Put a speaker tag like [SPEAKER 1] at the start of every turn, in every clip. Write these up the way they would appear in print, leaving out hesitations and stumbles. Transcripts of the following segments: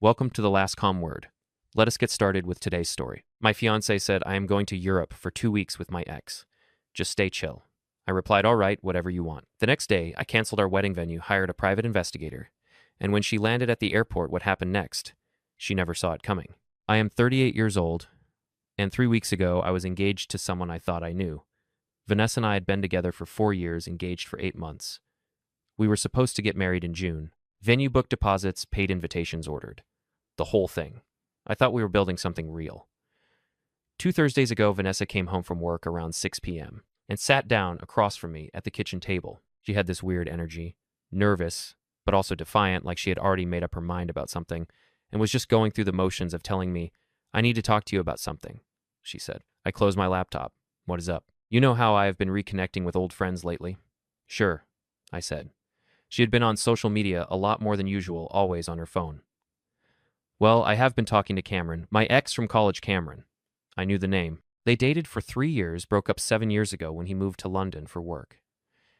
[SPEAKER 1] Welcome to the last calm word. Let us get started with today's story. My fiancé said I am going to Europe for 2 weeks with my ex. Just stay chill. I replied, all right, whatever you want. The next day, I canceled our wedding venue, hired a private investigator, and when she landed at the airport, what happened next? She never saw it coming. I am 38 years old, and 3 weeks ago, I was engaged to someone I thought I knew. Vanessa and I had been together for 4 years, engaged for 8 months. We were supposed to get married in June. Venue booked deposits, paid invitations ordered. The whole thing. I thought we were building something real. 2 Thursdays ago, Vanessa came home from work around 6 p.m. and sat down across from me at the kitchen table. She had this weird energy, nervous, but also defiant, like she had already made up her mind about something, and was just going through the motions of telling me, I need to talk to you about something, she said. I closed my laptop. What is up? You know how I have been reconnecting with old friends lately? Sure, I said. She had been on social media a lot more than usual, always on her phone. Well, I have been talking to Cameron, my ex from college, Cameron. I knew the name. They dated for 3 years, broke up 7 years ago when he moved to London for work.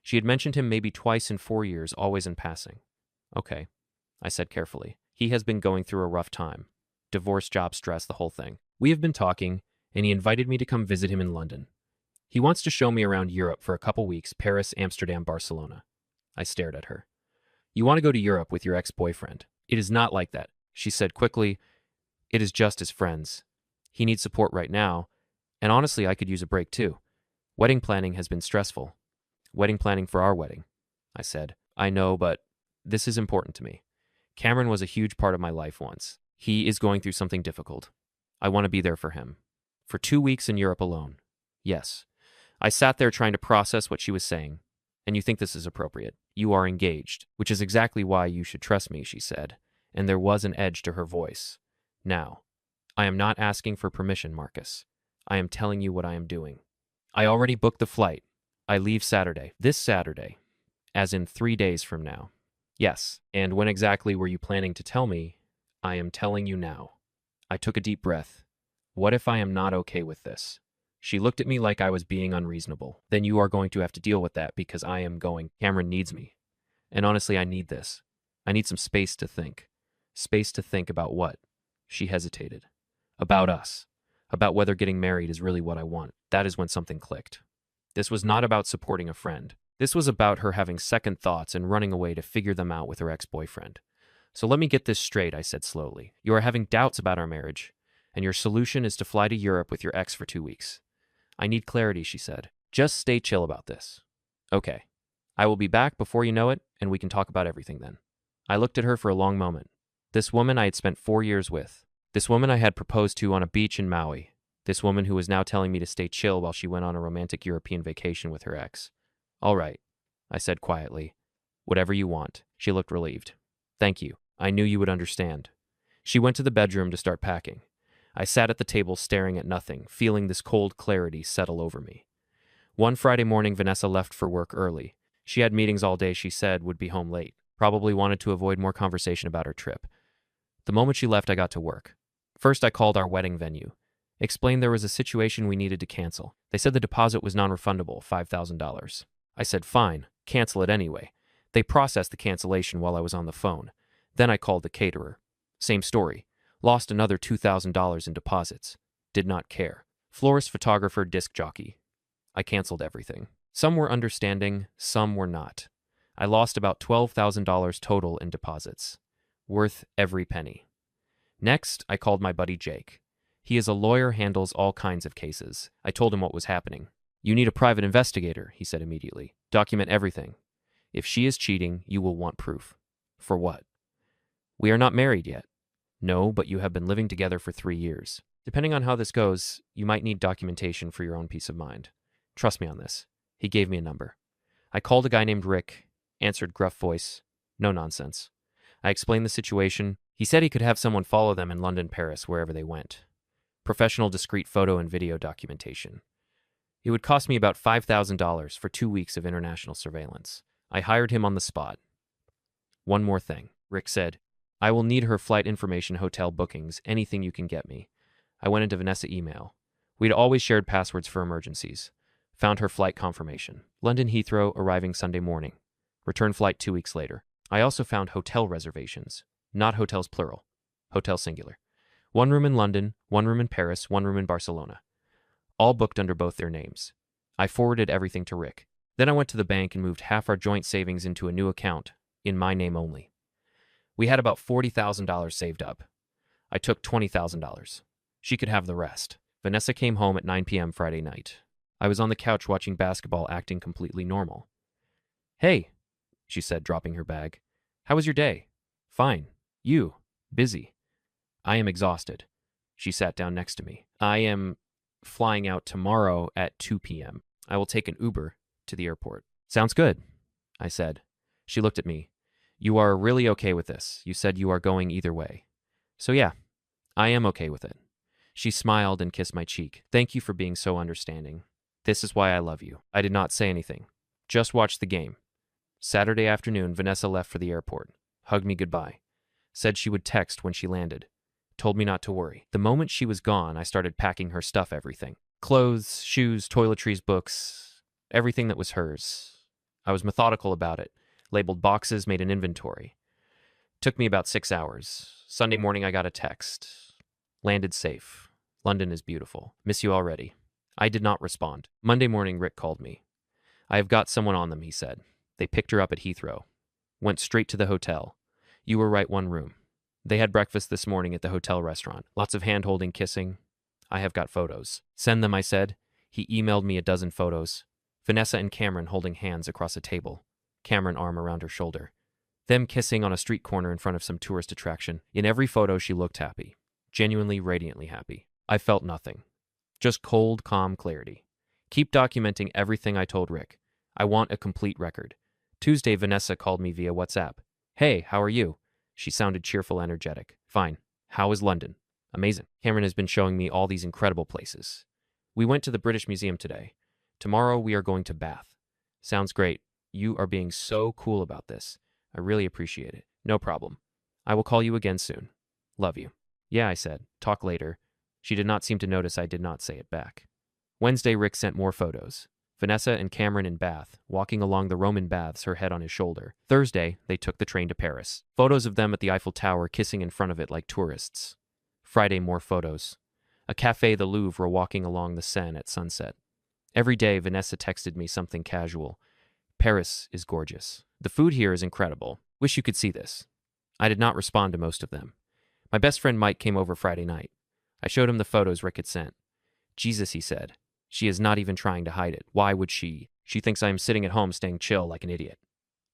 [SPEAKER 1] She had mentioned him maybe twice in 4 years, always in passing. Okay, I said carefully. He has been going through a rough time. Divorce, job stress, the whole thing. We have been talking, and he invited me to come visit him in London. He wants to show me around Europe for a couple weeks, Paris, Amsterdam, Barcelona. I stared at her. You want to go to Europe with your ex-boyfriend? It is not like that, she said quickly. It is just as friends. He needs support right now, and honestly, I could use a break too. Wedding planning has been stressful. Wedding planning for our wedding, I said. I know, but this is important to me. Cameron was a huge part of my life once. He is going through something difficult. I want to be there for him. For 2 weeks in Europe alone. Yes. I sat there trying to process what she was saying. And you think this is appropriate. You are engaged, which is exactly why you should trust me, she said, and there was an edge to her voice. Now, I am not asking for permission, Marcus. I am telling you what I am doing. I already booked the flight. I leave Saturday, this Saturday, as in 3 days from now. Yes, and when exactly were you planning to tell me? I am telling you now. I took a deep breath. What if I am not okay with this? She looked at me like I was being unreasonable. Then you are going to have to deal with that because I am going. Cameron needs me. And honestly, I need this. I need some space to think. Space to think about what? She hesitated. About us. About whether getting married is really what I want. That is when something clicked. This was not about supporting a friend. This was about her having second thoughts and running away to figure them out with her ex-boyfriend. So let me get this straight, I said slowly. You are having doubts about our marriage, and your solution is to fly to Europe with your ex for 2 weeks. I need clarity, she said. Just stay chill about this. Okay. I will be back before you know it, and we can talk about everything then. I looked at her for a long moment. This woman I had spent 4 years with. This woman I had proposed to on a beach in Maui. This woman who was now telling me to stay chill while she went on a romantic European vacation with her ex. All right, I said quietly. Whatever you want. She looked relieved. Thank you. I knew you would understand. She went to the bedroom to start packing. I sat at the table staring at nothing, feeling this cold clarity settle over me. One Friday morning, Vanessa left for work early. She had meetings all day, she said, would be home late. Probably wanted to avoid more conversation about her trip. The moment she left, I got to work. First, I called our wedding venue. Explained there was a situation we needed to cancel. They said the deposit was non-refundable, $5,000. I said, fine, cancel it anyway. They processed the cancellation while I was on the phone. Then I called the caterer. Same story. Lost another $2,000 in deposits. Did not care. Florist, photographer, disc jockey. I canceled everything. Some were understanding, some were not. I lost about $12,000 total in deposits. Worth every penny. Next, I called my buddy Jake. He is a lawyer, handles all kinds of cases. I told him what was happening. You need a private investigator, he said immediately. Document everything. If she is cheating, you will want proof. For what? We are not married yet. No, but you have been living together for 3 years. Depending on how this goes, you might need documentation for your own peace of mind. Trust me on this. He gave me a number. I called a guy named Rick, answered gruff voice. No nonsense. I explained the situation. He said he could have someone follow them in London, Paris, wherever they went. Professional, discreet photo and video documentation. It would cost me about $5,000 for 2 weeks of international surveillance. I hired him on the spot. One more thing, Rick said. I will need her flight information, hotel bookings, anything you can get me. I went into Vanessa's email. We'd always shared passwords for emergencies. Found her flight confirmation. London Heathrow, arriving Sunday morning. Return flight 2 weeks later. I also found hotel reservations. Not hotels plural. Hotel singular. 1 room in London, 1 room in Paris, 1 room in Barcelona. All booked under both their names. I forwarded everything to Rick. Then I went to the bank and moved half our joint savings into a new account, in my name only. We had about $40,000 saved up. I took $20,000. She could have the rest. Vanessa came home at 9 p.m. Friday night. I was on the couch watching basketball, acting completely normal. "Hey," she said, dropping her bag. "How was your day?" "Fine. You?" "Busy." "I am exhausted." She sat down next to me. "I am flying out tomorrow at 2 p.m. I will take an Uber to the airport." "Sounds good," I said. She looked at me. "You are really okay with this? You said you are going either way." "So yeah, I am okay with it." She smiled and kissed my cheek. "Thank you for being so understanding. This is why I love you." I did not say anything. Just watched the game. Saturday afternoon, Vanessa left for the airport, hugged me goodbye, said she would text when she landed, told me not to worry. The moment she was gone, I started packing her stuff, everything. Clothes, shoes, toiletries, books, everything that was hers. I was methodical about it, labeled boxes, made an inventory. Took me about 6 hours. Sunday morning I got a text. "Landed safe. London is beautiful. Miss you already." I did not respond. Monday morning Rick called me. "I have got someone on them," he said. "They picked her up at Heathrow. Went straight to the hotel. You were right, 1 room. They had breakfast this morning at the hotel restaurant. Lots of hand-holding, kissing. I have got photos." "Send them," I said. He emailed me a dozen photos. Vanessa and Cameron holding hands across a table. Cameron arm around her shoulder. Them kissing on a street corner in front of some tourist attraction. In every photo she looked happy. Genuinely, radiantly happy. I felt nothing. Just cold, calm clarity. Keep documenting everything I told Rick. I want a complete record. Tuesday, Vanessa called me via WhatsApp. "Hey, how are you?" She sounded cheerful, energetic. "Fine. How is London?" "Amazing. Cameron has been showing me all these incredible places. We went to the British Museum today. Tomorrow we are going to Bath." "Sounds great. You are being so cool about this. I really appreciate it." "No problem. I will call you again soon. Love you." "Yeah," I said. "Talk later." She did not seem to notice I did not say it back. Wednesday, Rick sent more photos. Vanessa and Cameron in Bath, walking along the Roman baths, her head on his shoulder. Thursday, they took the train to Paris. Photos of them at the Eiffel Tower, kissing in front of it like tourists. Friday, more photos. A cafe, the Louvre, walking along the Seine at sunset. Every day, Vanessa texted me something casual. "Paris is gorgeous. The food here is incredible. Wish you could see this." I did not respond to most of them. My best friend Mike came over Friday night. I showed him the photos Rick had sent. "Jesus," he said. "She is not even trying to hide it. Why would she? She thinks I am sitting at home staying chill like an idiot."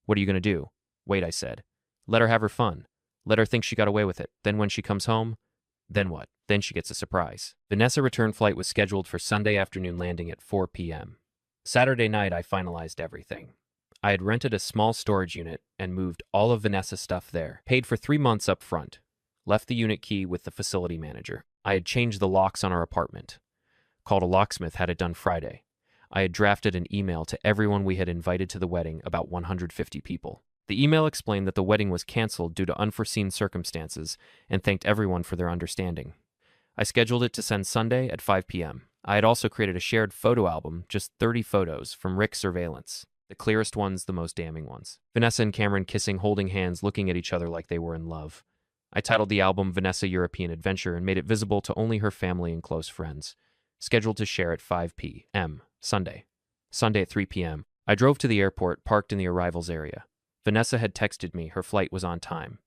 [SPEAKER 1] "What are you going to do?" "Wait," I said. "Let her have her fun. Let her think she got away with it. Then when she comes home, then what? Then she gets a surprise." Vanessa return flight was scheduled for Sunday afternoon landing at 4 p.m. Saturday night, I finalized everything. I had rented a small storage unit and moved all of Vanessa's stuff there. Paid for 3 months up front. Left the unit key with the facility manager. I had changed the locks on our apartment. Called a locksmith, had it done Friday. I had drafted an email to everyone we had invited to the wedding, about 150 people. The email explained that the wedding was canceled due to unforeseen circumstances and thanked everyone for their understanding. I scheduled it to send Sunday at 5 p.m. I had also created a shared photo album, just 30 photos from Rick's surveillance. The clearest ones, the most damning ones. Vanessa and Cameron kissing, holding hands, looking at each other like they were in love. I titled the album Vanessa European Adventure and made it visible to only her family and close friends. Scheduled to share at 5 p.m. Sunday. Sunday at 3 p.m. I drove to the airport, parked in the arrivals area. Vanessa had texted me her flight was on time.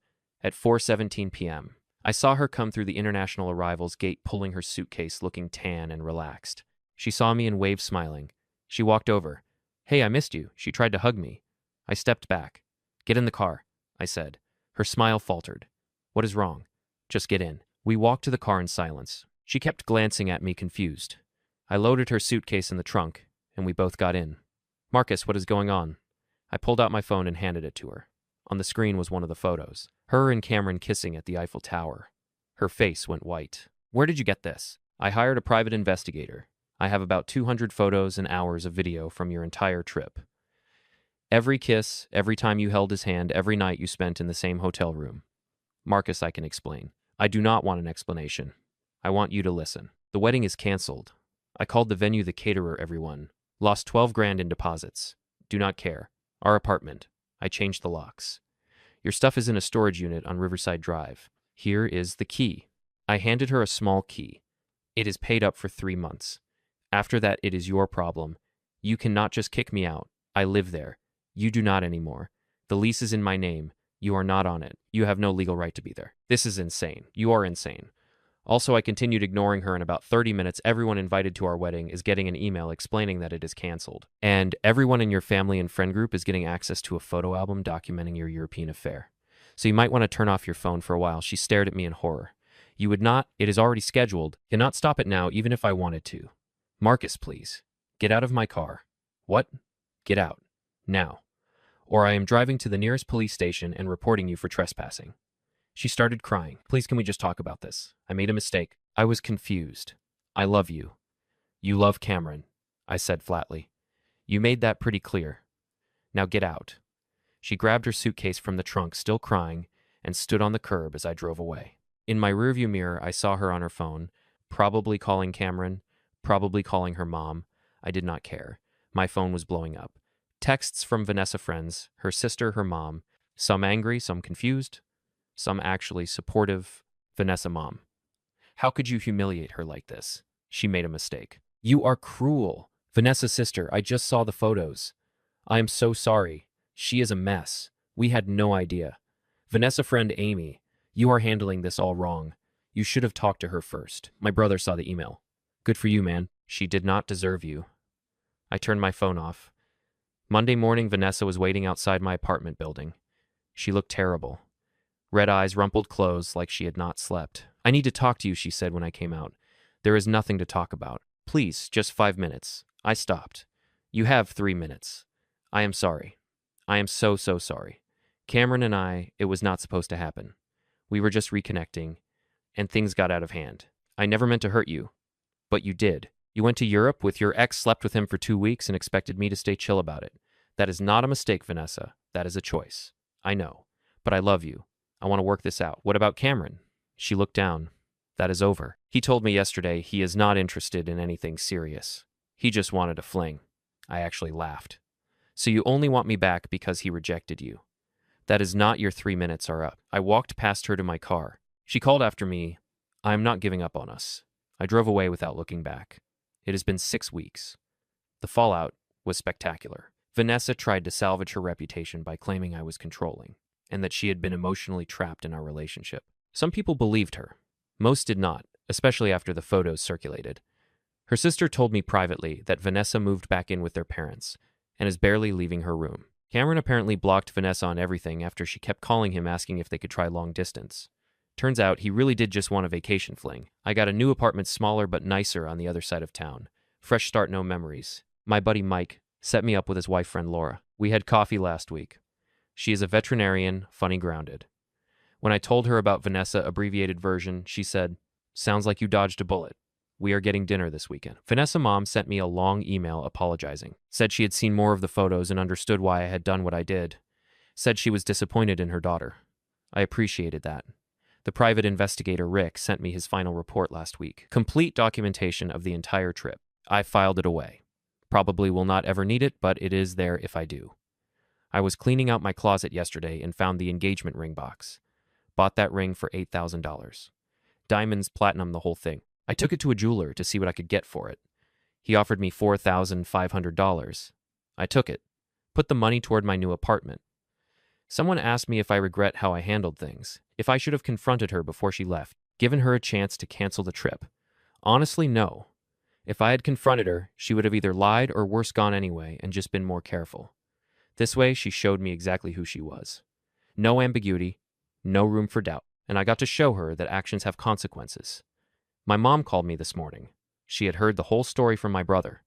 [SPEAKER 1] At 4:17 p.m. I saw her come through the international arrivals gate, pulling her suitcase, looking tan and relaxed. She saw me and waved, smiling. She walked over. "Hey, I missed you." She tried to hug me. I stepped back. "Get in the car," I said. Her smile faltered. "What is wrong?" "Just get in." We walked to the car in silence. She kept glancing at me, confused. I loaded her suitcase in the trunk, and we both got in. "Marcus, what is going on?" I pulled out my phone and handed it to her. On the screen was one of the photos. Her and Cameron kissing at the Eiffel Tower. Her face went white. "Where did you get this?" "I hired a private investigator. I have about 200 photos and hours of video from your entire trip. Every kiss, every time you held his hand, every night you spent in the same hotel room." "Marcus, I can explain." "I do not want an explanation. I want you to listen. The wedding is canceled. I called the venue, the caterer, everyone. Lost 12 grand in deposits. Do not care. Our apartment. I changed the locks. Your stuff is in a storage unit on Riverside Drive. Here is the key. I handed her a small key. It is paid up for 3 months. After that, it is your problem. You cannot just kick me out. I live there. You do not anymore. The lease is in my name. You are not on it. You have no legal right to be there. This is insane. You are insane. Also, I continued ignoring her. In about 30 minutes, everyone invited to our wedding is getting an email explaining that it is canceled. And everyone in your family and friend group is getting access to a photo album documenting your European affair. So you might want to turn off your phone for a while. She stared at me in horror. You would not. It is already scheduled. Cannot stop it now, even if I wanted to. Marcus, please. Get out of my car. What? Get out. Now. Or I am driving to the nearest police station and reporting you for trespassing. She started crying. Please, can we just talk about this? I made a mistake. I was confused. I love you. You love Cameron, I said flatly. You made that pretty clear. Now get out. She grabbed her suitcase from the trunk, still crying, and stood on the curb as I drove away. In my rearview mirror, I saw her on her phone, probably calling Cameron, probably calling her mom. I did not care. My phone was blowing up. Texts from Vanessa friends, her sister, her mom, some angry, some confused, some actually supportive. Vanessa mom. How could you humiliate her like this? She made a mistake. You are cruel. Vanessa sister, I just saw the photos. I am so sorry. She is a mess. We had no idea. Vanessa friend Amy, you are handling this all wrong. You should have talked to her first. My brother saw the email. Good for you, man. She did not deserve you. I turned my phone off. Monday morning, Vanessa was waiting outside my apartment building. She looked terrible. Red eyes, rumpled clothes, like she had not slept. I need to talk to you, she said when I came out. There is nothing to talk about. Please, just 5 minutes. I stopped. You have 3 minutes. I am sorry. I am so sorry. Cameron and I, it was not supposed to happen. We were just reconnecting, and things got out of hand. I never meant to hurt you, but you did. You went to Europe with your ex, slept with him for 2 weeks, and expected me to stay chill about it. That is not a mistake, Vanessa. That is a choice. I know. But I love you. I want to work this out. What about Cameron? She looked down. That is over. He told me yesterday he is not interested in anything serious. He just wanted a fling. I actually laughed. So you only want me back because he rejected you. That is not. Your 3 minutes are up. I walked past her to my car. She called after me. I am not giving up on us. I drove away without looking back. It has been 6 weeks. The fallout was spectacular. Vanessa tried to salvage her reputation by claiming I was controlling, and that she had been emotionally trapped in our relationship. Some people believed her. Most did not, especially after the photos circulated. Her sister told me privately that Vanessa moved back in with their parents and is barely leaving her room. Cameron apparently blocked Vanessa on everything after she kept calling him asking if they could try long distance. Turns out he really did just want a vacation fling. I got a new apartment, smaller but nicer, on the other side of town. Fresh start, no memories. My buddy Mike set me up with his wife friend Laura. We had coffee last week. She is a veterinarian, funny grounded. When I told her about Vanessa, abbreviated version, she said, "Sounds like you dodged a bullet. We are getting dinner this weekend." Vanessa mom sent me a long email apologizing. Said she had seen more of the photos and understood why I had done what I did. Said she was disappointed in her daughter. I appreciated that. The private investigator Rick sent me his final report last week. Complete documentation of the entire trip. I filed it away. Probably will not ever need it, but it is there if I do. I was cleaning out my closet yesterday and found the engagement ring box. Bought that ring for $8,000. Diamonds, platinum, the whole thing. I took it to a jeweler to see what I could get for it. He offered me $4,500. I took it. Put the money toward my new apartment. Someone asked me if I regret how I handled things, if I should have confronted her before she left, given her a chance to cancel the trip. Honestly, no. If I had confronted her, she would have either lied or worse, gone anyway and just been more careful. This way, she showed me exactly who she was. No ambiguity, no room for doubt, and I got to show her that actions have consequences. My mom called me this morning. She had heard the whole story from my brother.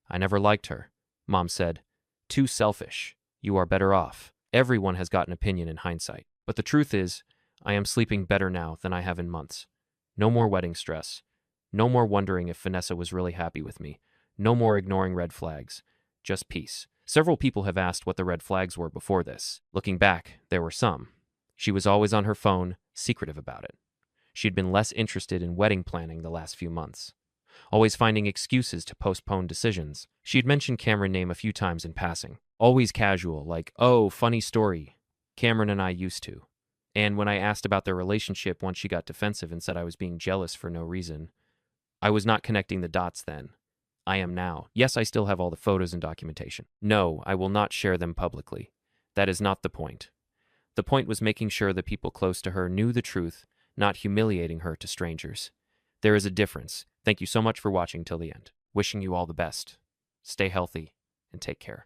[SPEAKER 1] I never liked her. Mom said, "Too selfish. You are better off." Everyone has got an opinion in hindsight. But the truth is, I am sleeping better now than I have in months. No more wedding stress. No more wondering if Vanessa was really happy with me. No more ignoring red flags. Just peace. Several people have asked what the red flags were before this. Looking back, there were some. She was always on her phone, secretive about it. She had been less interested in wedding planning the last few months. Always finding excuses to postpone decisions. She had mentioned Cameron's name a few times in passing. Always casual, like, "Oh, funny story. Cameron and I used to." And when I asked about their relationship once she got defensive and said I was being jealous for no reason, I was not connecting the dots then. I am now. Yes, I still have all the photos and documentation. No, I will not share them publicly. That is not the point. The point was making sure the people close to her knew the truth, not humiliating her to strangers. There is a difference. Thank you so much for watching till the end. Wishing you all the best. Stay healthy and take care.